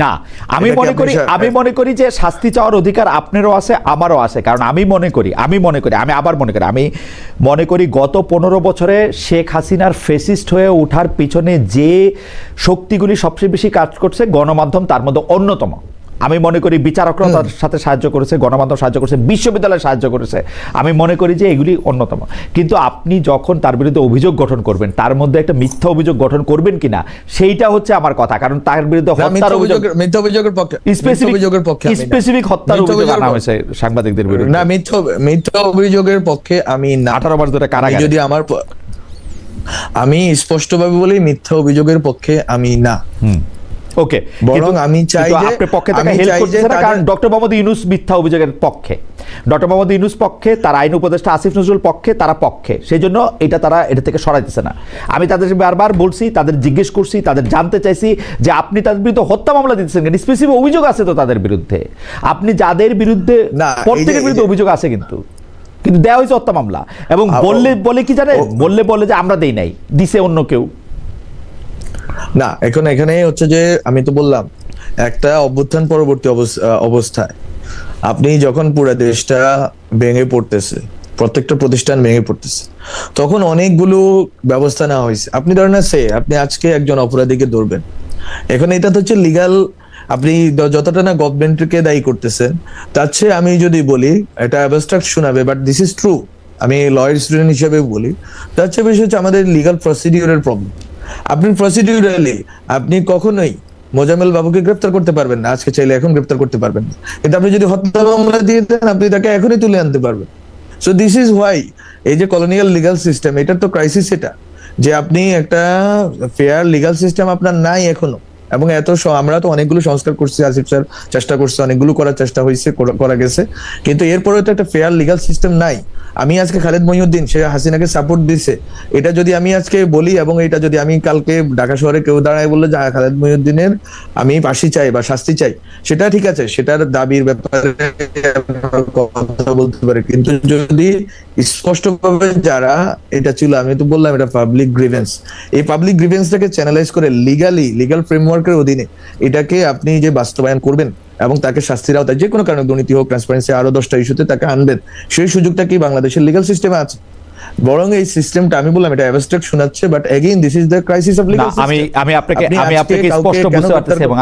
না, আমি এটা কি মনে করি আপনি মনে করি যে শাস্তি চাওয়ার অধিকার আপনারও আছে, আমারও আছে। কারণ আমি মনে করি আমি মনে করি গত 15 বছরে শেখ হাসিনার ফেসিস্ট হয়ে ওঠার পিছনে যে শক্তিগুলি সবচেয়ে বেশি কাজ করছে, গণমাধ্যম তার মধ্যে অন্যতম। আমি মনে করি বিচারকরা তার সাথে সাহায্য করেছে, গণমাধ্যম সাহায্য করেছে, বিশ্ববিদ্যালয় সাহায্য করেছে। আমি মনে করি যে এগুলি অন্যতম। কিন্তু আপনি যখন তার বিরুদ্ধে অভিযোগ গঠন করবেন, তার মধ্যে একটা মিথ্যা অভিযোগ গঠন করবেন কিনা, সেইটা হচ্ছে আমার কথা। কারণ তার বিরুদ্ধে হত্যার মিথ্যা অভিযোগের পক্ষে, স্পেসিফিক হত্যার অভিযোগ আনা হয়েছে সাংবাদিকদের বিরুদ্ধে। না, মিথ্যা অভিযোগের পক্ষে আমি না। 18 মাস ধরে কারাগারে। যদি আমি স্পষ্টভাবে বলি, মিথ্যা অভিযোগের পক্ষে আমি না। ওকে, বরং আমি চাই যে আপনার পক্ষে থেকে হেল্প করতেছে না, কারণ ডক্টর মোহাম্মদ ইউনূস মিথ্যা অভিযোগের পক্ষে, ডক্টর মোহাম্মদ ইউনূস পক্ষে, তার আইন উপদেষ্টা আসিফ নজরুল পক্ষে, তারা পক্ষে। সেই জন্য তারা এটা থেকে সরাইতেছে না। আমি তাদের বারবার বলছি, তাদের জিজ্ঞেস করছি, তাদের জানতে চাইছি যে আপনি তাদের বিরুদ্ধে হত্যা মামলা দিতেছেন কেন? স্পেসিফিক অভিযোগ আছে তো তাদের বিরুদ্ধে। আপনি যাদের বিরুদ্ধে, প্রত্যেকের বিরুদ্ধে অভিযোগ আছে, কিন্তু দেওয়া হয়েছে হত্যা মামলা। এবং বলে কি জানেন, বলে যে আমরা দেই নাই, দিছে অন্য কেউ। না, এখানে হচ্ছে যে আমি তো বললাম, একটা অভ্যুত্থান পরবর্তী অবস্থায় আপনি যখন পুরো দেশটা ভেঙে পড়তেছে, প্রত্যেকটা প্রতিষ্ঠান ভেঙে পড়তেছে, তখন অনেকগুলো ব্যবস্থা নেওয়া হয়েছে। আপনি ধরেন আপনি আজকে একজন অপরাধীকে ধরবেন, এখন এটা তো হচ্ছে লিগাল। আপনি যতটা না গভর্নমেন্টকে দায়ী করতেছেন, তার চেয়ে আমি যদি বলি, এটা অ্যাবস্ট্রাক্ট শোনাবে, বাট দিস ইজ ট্রু, আমি লয়ার স্টুডেন্ট হিসেবে বলি, তার চেয়ে বেশি হচ্ছে আমাদের লিগাল প্রসিডিউরের প্রবলেম। আপনি প্রসিডিউরালি আপনি কখনোই মোজাম্মেল বাবুকে গ্রেফতার করতে পারবেন না, আজকে চাইলে এখন গ্রেফতার করতে পারবেন না। কিন্তু আপনি যদি হত্যা মামলা দিয়ে দেন, আপনি তাকে এখনই তুলে আনতে পারবেন। সো দিস ইজ হোয়াই এই যে কলোনিয়াল লিগাল সিস্টেম, এটার তো ক্রাইসিস এটা, যে আপনি একটা ফেয়ার লিগাল সিস্টেম আপনার নাই এখনো। এবং আমরা তো অনেকগুলো সংস্কার করছি, আসিফ স্যার চেষ্টা করছে, অনেকগুলো করার চেষ্টা হয়েছে, করা গেছে, কিন্তু এরপরে তো একটা ফেয়ার লিগাল সিস্টেম নাই। আমি আজকে খালেদ মহিউদ্দিন, সে হাসিনাকে সাপোর্ট দিছে, এটা যদি আমি আজকে বলি, এবং এটা যদি আমি কালকে ঢাকা শহরে কেউ দাঁড়ায় বললে যে খালেদ মহিউদ্দিনের আমি ফাঁসি চাই বা শাস্তি চাই, সেটা ঠিক আছে, সেটার দাবির ব্যাপারে কথা বলতে পারে। কিন্তু যদি স্পষ্টভাবে যারা এটা ছিল, আমি তো বললাম এটা পাবলিক গ্রিভেন্স, এই পাবলিক গ্রিভেন্সটাকে চ্যানেলাইজ করে লিগাল ফ্রেমওয়ার্কের অধীনে এটাকে আপনি যে বাস্তবায়ন করবেন এবং তাকে শাস্তির আওতায়, যে কোনো কারণে দুর্নীতি হোক, ট্রান্সপারেন্সি, আরো 10টা ইস্যুতে তাকে আনবেন, সেই সুযোগটা কি বাংলাদেশের লিগাল সিস্টেমে আছে? বরং এই সিস্টেমটা, আমি বললাম এটা অ্যাবস্ট্রাক্ট শোনাচ্ছে, but again this is the crisis of legal system. আমি আপনাকে স্পষ্ট বুঝতে পারতেছি এবং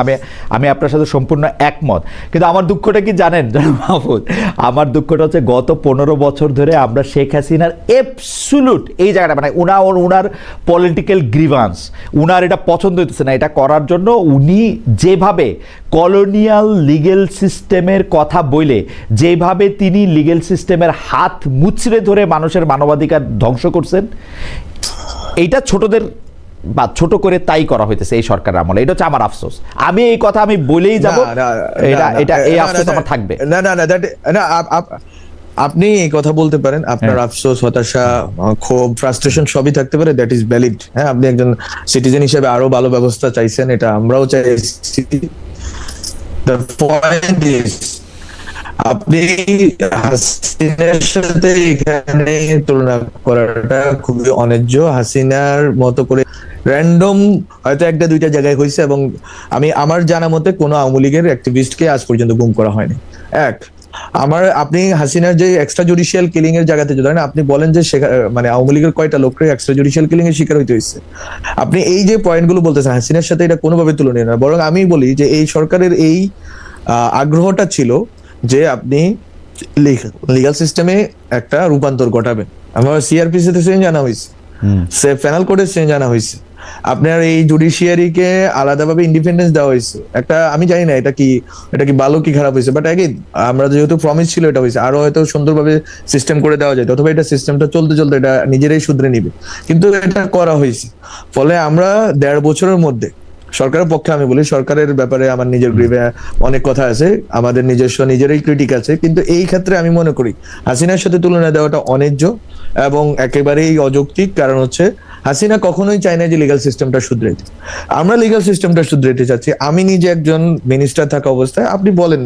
আমি আপনার সাথে সম্পূর্ণ একমত। কিন্তু আমার দুঃখটা কি জানেন মাহফুজ? আমার দুঃখটা হচ্ছে গত 15 বছর ধরে আমরা শেখ হাসিনার অ্যাবসলিউট এই জায়গাটা, মানে উনার পলিটিক্যাল গ্রিভান্স, উনার এটা পছন্দ হইতেছে না, এটা করার জন্য উনি যেভাবে কলোনিয়াল লিগেল সিস্টেমের কথা বলে, যেভাবে তিনি লিগেল সিস্টেমের হাত মুচড়ে ধরে মানুষের মানবাধিকার ধ্বংস করছেন, এইটা ছোটদের বা ছোট করে তাই করা হইতেছে এই সরকারের আমলে। এটা হচ্ছে আমার আফসোস। আমি এই কথা আমি বলেই যাব, এই আফসোস আমার থাকবে। আপনি এই কথা বলতে পারেন, আপনার আফসোস, হতাশা, ক্ষোভ, ফ্রাস্ট্রেশন সবই থাকতে পারে, দ্যাট ইজ ভ্যালিড। হ্যাঁ, আপনি একজন সিটিজেন হিসেবে আরো ভালো ব্যবস্থা চাইছেন, এটা আমরাও চাইছি। দ্য পয়েন্ট ইজ, আপনি হাসিনার সাথে এখানে তুলনা করাটা খুবই অন্যায্য। হাসিনার মতো করে র্যান্ডম হয়তো একটা দুইটা জায়গায় হয়েছে, এবং আমার জানা মতে কোনো আওয়ামী লীগের অ্যাক্টিভিস্টকে আজ পর্যন্ত গুম করা হয়নি। আপনি হাসিনার যে এক্সট্রা জুডিশিয়াল কিলিং এর জায়গাতে ধরেন, আপনি বলেন যে মানে আওয়ামী লীগের কয়টা লোককে এক্সট্রা জুডিশিয়াল কিলিং এর শিকার হইতে হয়েছে। আপনি এই যে পয়েন্টগুলো বলতেছেন, হাসিনার সাথে এটা কোনোভাবে তুলনীয় না। বরং আমি বলি যে এই সরকারের এই আগ্রহটা ছিল যে আপনি লিগাল সিস্টেমে একটা রূপান্তর ঘটাবেন। আমার সিআরপিসি তে চেঞ্জ আনা হয়েছে, পেনাল কোডে চেঞ্জ আনা হয়েছে, আপনার এই জুডিশিয়ারিকে আলাদাভাবে ইন্ডিপেন্ডেন্স দেওয়া হয়েছে একটা, আমি জানি না এটা কি ভালো কি খারাপ হয়েছে, বাট আগে আমরা যেহেতু প্রমিস ছিল এটা হয়েছে, আরো হয়তো সুন্দরভাবে সিস্টেম করে দেওয়া যায়, অথবা এটা সিস্টেমটা চলতে চলতে এটা নিজেরাই শুধরে নিবে, কিন্তু এটা করা হয়েছে। ফলে আমরা 1.5 বছরের মধ্যে সরকারের পক্ষে, আমি বলি সরকারের ব্যাপারে আমার নিজের গ্রিভে অনেক কথা আছে, আমাদের নিজেরই ক্রিটিক আছে, কিন্তু এই ক্ষেত্রে আমি মনে করি হাসিনার সাথে তুলনা দেওয়াটা অন্যায্য এবং একেবারেই অযৌক্তিক। কারণ হচ্ছে হাসিনা কখনোই চায় না যে লিগ্যাল সিস্টেমটা শুধরাইতে, আমরা লিগ্যাল সিস্টেমটা শুধরাইতে চাচ্ছি। আমি নিজে একজন মিনিস্টার থাকা অবস্থায়, আপনি বলেন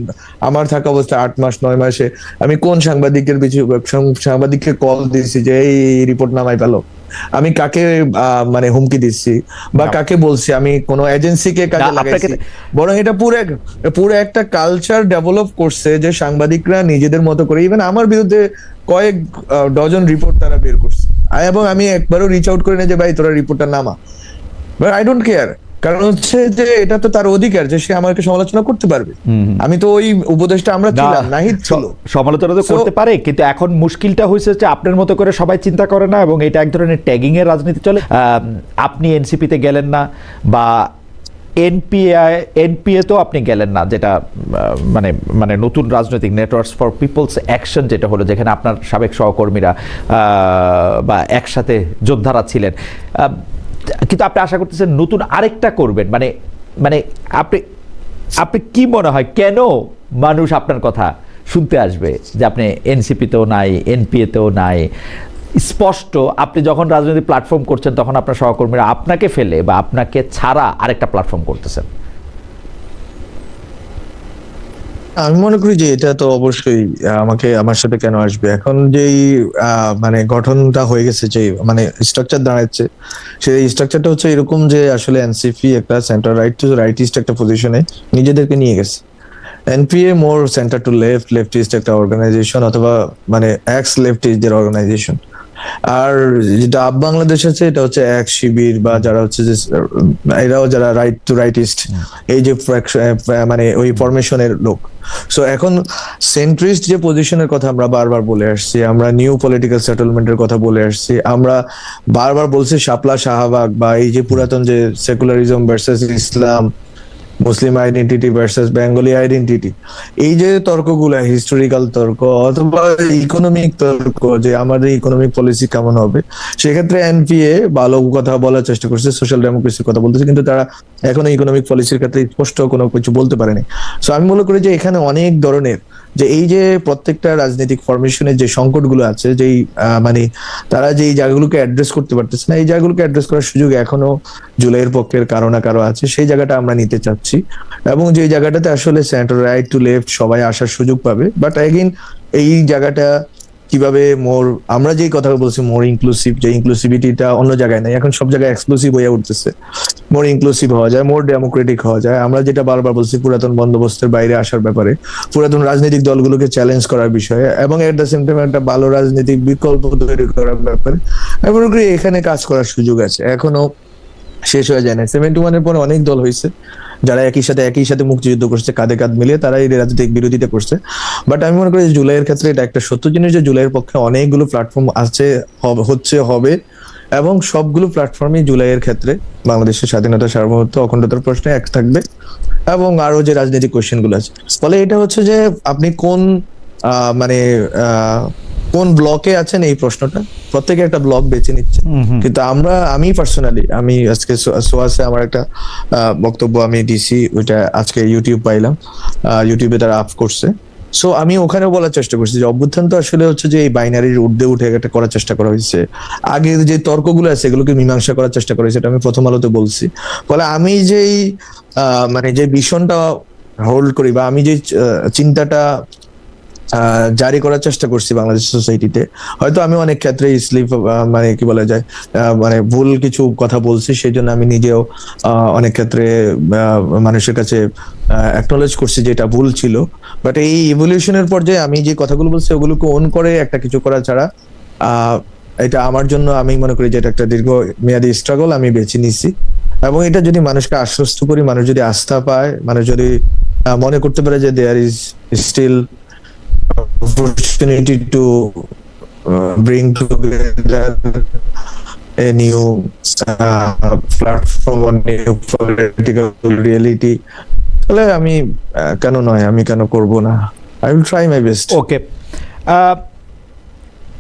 আমার থাকা অবস্থায় 8 মাস 9 মাসে আমি কোন সাংবাদিককে কল দিয়েছি যে এই রিপোর্ট নামাই পেলো, আমি কাকে মানে হুমকি দিচ্ছি বা কাকে বলছি, আমি কোন এজেন্সিকে কাজে লাগাইছি, বরং এটা পুরো একটা কালচার ডেভেলপ করছে যে সাংবাদিকরা নিজেদের মতো করে, ইভেন আমার বিরুদ্ধে কয়েক ডজন রিপোর্ট তারা বের করছে, এবং আমি একবারও রিচ আউট করি না যে ভাই তোরা রিপোর্টটা নামা, বাট আই ডোন্ট কেয়ার। কারণ হচ্ছে যে এটা তো তার অধিকার যে সে আমাকে সমালোচনা করতে পারবে, আমি তো ওই উপদেশটা আমরা ছিলাম, নাহিদ ছিল, সমালোচনা তো করতে পারে, কিন্তু এখন মুশকিলটা হয়েছে যে আপনার মতো করে সবাই চিন্তা করে না, এবং এটা এক ধরনের ট্যাগিং এর রাজনীতি চলে। আপনি এনসিপিতে গেলেন না, বা এনপিএ তো আপনি গেলেন না, যেটা মানে নতুন রাজনৈতিক নেটওয়ার্কস ফর পিপলস অ্যাকশন যেটা হলো, যেখানে আপনার সাবেক সহকর্মীরা বা একসাথে যোদ্ধারা ছিলেন, কিন্তু আপনি আশা করতেছেন নতুন আরেকটা করবেন, মানে আপনি কি মনে হয় কেন মানুষ আপনার কথা শুনতে আসবে যে আপনি এনসিপিতেও নাই, এনপিএতেও নাই? স্পষ্ট আপনি যখন রাজনৈতিক প্ল্যাটফর্ম করছেন তখন আপনার সহকর্মীরা আপনাকে ফেলে বা আপনাকে ছাড়া আরেকটা প্ল্যাটফর্ম করতেছেন। আমি মনে করি যে এটা তো অবশ্যই আমার সাথে কেন আসবে, এখন যেই মানে গঠনটা হয়ে গেছে, যে মানে স্ট্রাকচার দাঁড়াচ্ছে, সেই স্ট্রাকচারটা হচ্ছে এরকম যে আসলে এনসিপি একটা সেন্টার রাইটিস্ট একটা পজিশনে নিজেদেরকে নিয়ে গেছে, এনপিএ মোর সেন্টার টু লেফটিস্ট একটা অর্গানাইজেশন, অথবা মানে এক্স লেফটিস্টদের অর্গানাইজেশন। আর যেটা আপ বাংলাদেশ আছে এটা হচ্ছে এক শিবির, বা যারা হচ্ছে যে এরাও যারা রাইট টু রাইটিস্ট, এই যে মানে ওই ফরমেশনের লোক। সো এখন সেন্ট্রিস্ট যে পজিশনের কথা আমরা বারবার বলে আসছি, আমরা নিউ পলিটিক্যাল সেটেলমেন্টের কথা বলে আসছি, আমরা বারবার বলছি শাপলা শাহবাগ, বা এই যে পুরাতন যে secularism versus Islam, Muslim identity versus Bengali identity, এই যে তর্কগুলো, হিস্টোরিক্যাল তর্ক অথবা ইকোনমিক তর্ক, যে আমাদের ইকোনমিক পলিসি কেমন হবে, সেক্ষেত্রে এনপিএ ভালো কথা বলার চেষ্টা করছে, সোশ্যাল ডেমোক্রেসির কথা বলতেছে, কিন্তু তারা এখনো ইকোনমিক পলিসির ক্ষেত্রে স্পষ্ট কোনো কিছু বলতে পারেনি। সো আমি মনে করি যে এখানে অনেক ধরনের যে এই যে প্রত্যেকটা রাজনৈতিক ফরমেশনের যে সংকটগুলো আছে, যেই মানে তারা যে এই জায়গাগুলোকে অ্যাড্রেস করতে পারতেছে না, এই জায়গাগুলোকে অ্যাড্রেস করার সুযোগ এখনো জুলাইয়ের পক্ষের কারো না কারো আছে, সেই জায়গাটা আমরা নিতে চাচ্ছি, এবং যে জায়গাটাতে আসলে সেন্টার রাইট টু লেফট সবাই আসার সুযোগ পাবে। বাট এগেইন এই জায়গাটা কিভাবে আমরা যেই কথা বলছি মোর ইনক্লুসিভ, যে ইনক্লুসিভিটিটা অন্য জায়গায় নাই, এখন সব জায়গায় এক্সক্লুসিভ হয়ে উঠতেছে, মোর ইনক্লুসিভ হওয়া যায়, মোর ডেমোক্রেটিক হওয়া যায়। আমরা যেটা বারবার বলছি পুরাতন বন্দোবস্তের বাইরে আসার ব্যাপারে, পুরাতন রাজনৈতিক দলগুলোকে চ্যালেঞ্জ করার বিষয়ে, এবং এট দ্য সেম টাইম একটা ভালো রাজনৈতিক বিকল্প তৈরি করার ব্যাপারে আমি মনে করি এখানে কাজ করার সুযোগ আছে, এখনো শেষ হয়ে যায় না। 71-এর পরে অনেক দল হয়েছে যারা একই সাথে মুক্তিযুদ্ধ করছে, কাঁধে কাঁধ মিলিয়ে তারা এই রাজনৈতিক বিরোধিতা করছে। বাট আমি মনে করি জুলাইয়ের ক্ষেত্রে এটা একটা সত্য জিনিস যে জুলাইয়ের পক্ষে অনেকগুলো প্ল্যাটফর্ম আছে, হবে, এবং সবগুলো প্ল্যাটফর্মই জুলাইয়ের ক্ষেত্রে বাংলাদেশের স্বাধীনতা, সার্বভৌমত্ব, অখণ্ডতার প্রশ্নে এক থাকবে, এবং আরো যে রাজনৈতিক কোয়েশ্চেন গুলো আছে। ফলে এটা হচ্ছে যে আপনি কোন ব্লকে আছেন, এই প্রশ্নটা প্রত্যেকে একটা ব্লক বেছে নিচ্ছে, কিন্তু আমি পার্সোনালি আজকে সোয়াসে আমার একটা বক্তব্য আমি দিছি, ওইটা আজকে ইউটিউবে তারা আপ করছে। সো আমি ওখানে বলার চেষ্টা করছি যে অভ্যুত্থান তো আসলে হচ্ছে যে এই বাইনারির ঊর্ধ্বে উঠে একটা করার চেষ্টা করা হয়েছে, আগের যে তর্কগুলো আছে এগুলোকে মীমাংসা করার চেষ্টা করা হয়েছে, এটা আমি প্রথম আলোতে বলছি। ফলে আমি যেই মানে যে ভিশনটা হোল্ড করি, বা আমি যে চিন্তাটা জারি করার চেষ্টা করছি বাংলাদেশ সোসাইটিতে, হয়তো আমি অনেক ক্ষেত্রে মানে কি বলা যায়, মানে ভুল কিছু কথা বলছি, সেই জন্য আমি নিজেও অনেক ক্ষেত্রে মানুষের কাছে অ্যাকনোলেজ করছি যে এটা ভুল ছিল। বাট এই ইভলিউশনের পর্যায়ে আমি যে কথাগুলো বলছি ওগুলোকে অন করে একটা কিছু করা ছাড়া, এটা আমার জন্য আমি মনে করি যে এটা একটা দীর্ঘ মেয়াদী স্ট্রাগল আমি বেছে নিছি, এবং এটা যদি মানুষকে আশ্বস্ত করি, মানুষ যদি আস্থা পায়, মানুষ যদি মনে করতে পারে যে there is still opportunity to bring together a new platform or new political reality, তাহলে আমি কেন নয়, আমি কেন করব না, I will try my best. Okay,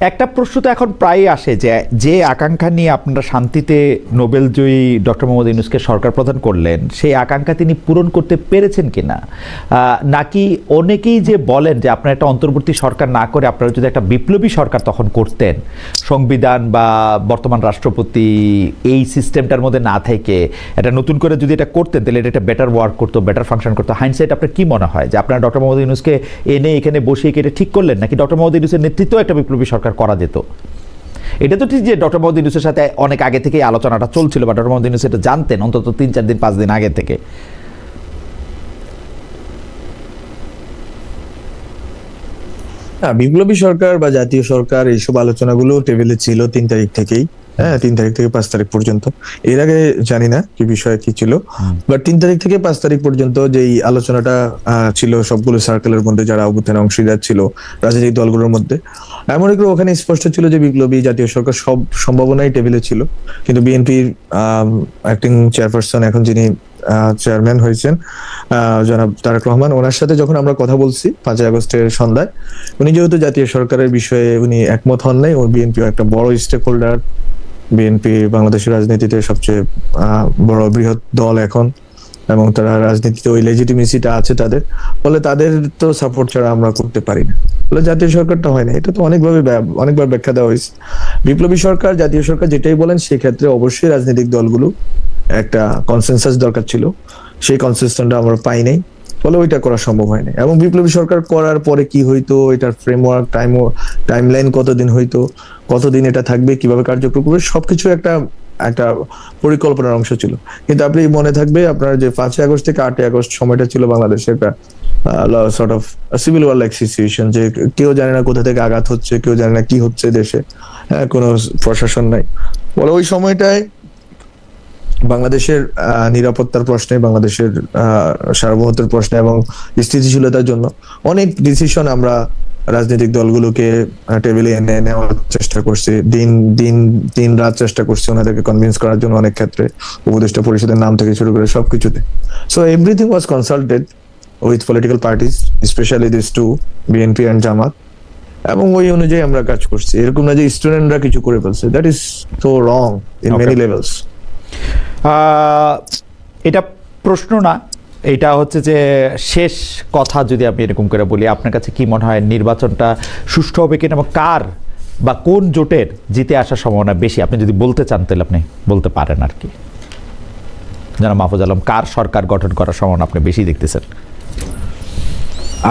একটা প্রশ্ন তো এখন প্রায়ই আসে যে যে আকাঙ্ক্ষা নিয়ে আপনারা শান্তিতে নোবেলজয়ী ডক্টর মোহাম্মদ ইউনূসকে সরকার প্রধান করলেন, সেই আকাঙ্ক্ষা তিনি পূরণ করতে পেরেছেন কিনা, নাকি অনেকেই যে বলেন যে আপনারা একটা অন্তর্বর্তী সরকার না করে আপনারা যদি একটা বিপ্লবী সরকার তখন করতেন, সংবিধান বা বর্তমান রাষ্ট্রপতি এই সিস্টেমটার মধ্যে না থেকে এটা নতুন করে যদি এটা করতেন তাহলে এটা একটা বেটার ওয়ার্ক করতো, বেটার ফাংশন করতো। হাইন্ডসাইট আপনার কি মনে হয় যে আপনারা ডক্টর মোহাম্মদ ইউনূসকে এনে এখানে বসিয়ে এটা ঠিক করলেন, নাকি ডক্টর মোহাম্মদ ইউনূসের নেতৃত্ব একটা বিপ্লবী সরকার করা যেত? এটা তো ঠিক যে ডক্টর মোহাম্মদ ইউনূসের সাথে অনেক আগে থেকেই আলোচনাটা চলছিল, বা ডক্টর মোহাম্মদ ইউনূস এটা জানতেন অন্তত 3-4 দিন 5 দিন আগে থেকে। বিপ্লবী সরকার বা জাতীয় সরকার এইসব আলোচনাগুলো টেবিলে ছিল 3 তারিখ থেকেই, হ্যাঁ 3 তারিখ থেকে 5 তারিখ পর্যন্ত। এর আগে জানি না কি বিষয় কি ছিল, বাট 3 তারিখ থেকে 5 তারিখ পর্যন্ত যেই আলোচনাটা ছিল সবগুলো সার্কেলের মধ্যে যারা অভ্যুত্থানে অংশীদার ছিল রাজনৈতিক দলগুলোর মধ্যে, এমন করে ওখানে স্পষ্ট ছিল যে বিপ্লবী জাতীয় সরকার সব সম্ভাবনাই টেবিলে ছিল। কিন্তু বিএনপির অ্যাক্টিং চেয়ারপারসন, এখন যিনি চেয়ারম্যান হয়েছেন জনাব তারেক রহমান, ওনার সাথে যখন আমরা কথা বলছি 5 আগস্টের সন্ধ্যায়, উনি যেহেতু জাতীয় সরকারের বিষয়ে উনি একমত হন নাই, ও বিএনপি একটা বড় স্টেক হোল্ডার, বিএনপি বাংলাদেশের রাজনীতিতে সবচেয়ে বড় বৃহৎ দল এখন, এবং তারা রাজনীতিতে ওই লেজিটিমেসিটা আছে তাদের, ফলে তাদের তো সাপোর্ট ছাড়া আমরা করতে পারি না, ফলে জাতীয় সরকারটা হয় না। এটা তো অনেকবার ব্যাখ্যা দেওয়া হয়েছে। বিপ্লবী সরকার জাতীয় সরকার যেটাই বলেন সেক্ষেত্রে অবশ্যই রাজনৈতিক দলগুলো একটা কনসেনসাস দরকার ছিল, সেই কনসেনসাসটা আমরা পাই নাই, ফলে ওইটা করা সম্ভব হয় না। এবং বিপ্লবী সরকার করার পরে কি হইতো, এটার ফ্রেমওয়ার্ক টাইমলাইন কতদিন হইতো, কতদিন এটা থাকবে, কিভাবে কার্যক্রম করবে, সবকিছু একটা পরিকল্পনার অংশ ছিল। কিন্তু আপনি মনে থাকবে আপনার যে 5 আগস্ট থেকে 8 আগস্ট সময়টা ছিল বাংলাদেশে একটা sort of civil were like situation, যে কেউ জানে না কোথা থেকে আঘাত হচ্ছে, কেউ জানে না কি হচ্ছে দেশে, হ্যাঁ কোনো প্রশাসন নাই। বলে ওই সময়টায় বাংলাদেশের নিরাপত্তার প্রশ্নে, বাংলাদেশের সার্বভৌমত্বের প্রশ্নে এবং স্থিতিশীলতার জন্য অনেক ডিসিশন আমরা রাজনৈতিক দলগুলোকে টেবিলে এনে নেওয়ার চেষ্টা করছি, দিন রাত চেষ্টা করছি ওনাদেরকে কনভিন্স করার জন্য, অনেক ক্ষেত্রে উপদেষ্টা পরিষদের নাম থেকে শুরু করে সবকিছুতে। So everything was consulted with political parties, specially this two, BNP and Jamaat, এবং ওই অনুযায়ী আমরা কাজ করছি। এরকম না যে স্টুডেন্টরা কিছু করে ফেলছে, that is so wrong in many levels. এটা প্রশ্ন না, এটা হচ্ছে যে শেষ কথা যদি আমি এরকম করে বলি, আপনার কাছে কি মনে হয় নির্বাচনটা সুষ্ঠু হবে কিনা, এবং কার বা কোন জোটের জিতে আসার সম্ভাবনা বেশি? আপনি যদি বলতে চান তাহলে আপনি বলতে পারেন আর কি। জনাব মাহফুজ আলম, কার সরকার গঠন করার সম্ভাবনা আপনি বেশি দেখতেছেন?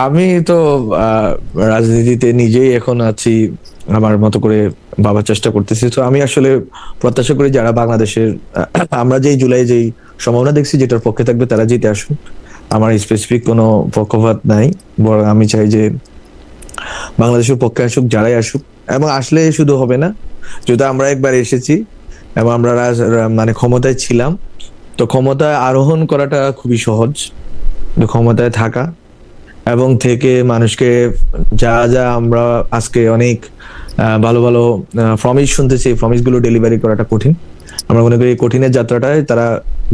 আমি তো রাজনীতিতে নিজেই এখন আছি, আমার মতো করে ভাবার চেষ্টা করতেছি। তো আমি আসলে প্রত্যাশা করি যারা বাংলাদেশের, আমরা যেই জুলাই যেই সম্ভাবনা দেখছি যেটার পক্ষে থাকবে তারা জিতে আসুক। আমার স্পেসিফিক কোনো পক্ষপাত নাই, বরং আমি চাই যে বাংলাদেশের পক্ষে আসুক যারাই আসুক, এবং আসলে শুধু হবে না, যেহেতু আমরা একবার এসেছি এবং আমরা মানে ক্ষমতায় ছিলাম, তো ক্ষমতায় আরোহণ করাটা খুবই সহজ, ক্ষমতায় থাকা এবং থেকে মানুষকে যা যা আমরা আজকে অনেক ভালো ভালো প্রমিস শুনতেছি, প্রমিস গুলো ডেলিভারি করাটা কঠিন। আমরা মনে করি এই কঠিনের যাত্রাটায় তারা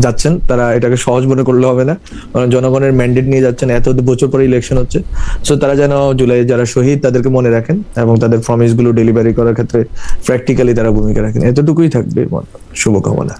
যাচ্ছেন, তারা এটাকে সহজ মনে করলে হবে না, কারণ জনগণের ম্যান্ডেট নিয়ে যাচ্ছেন, এত বছর পরে ইলেকশন হচ্ছে। সো তারা যেন জুলাই যারা শহীদ তাদেরকে মনে রাখেন এবং তাদের প্রমিস গুলো ডেলিভারি করার ক্ষেত্রে প্র্যাকটিক্যালি তারা ভূমিকা রাখেন, এতটুকুই থাকবে। শুভকামনা।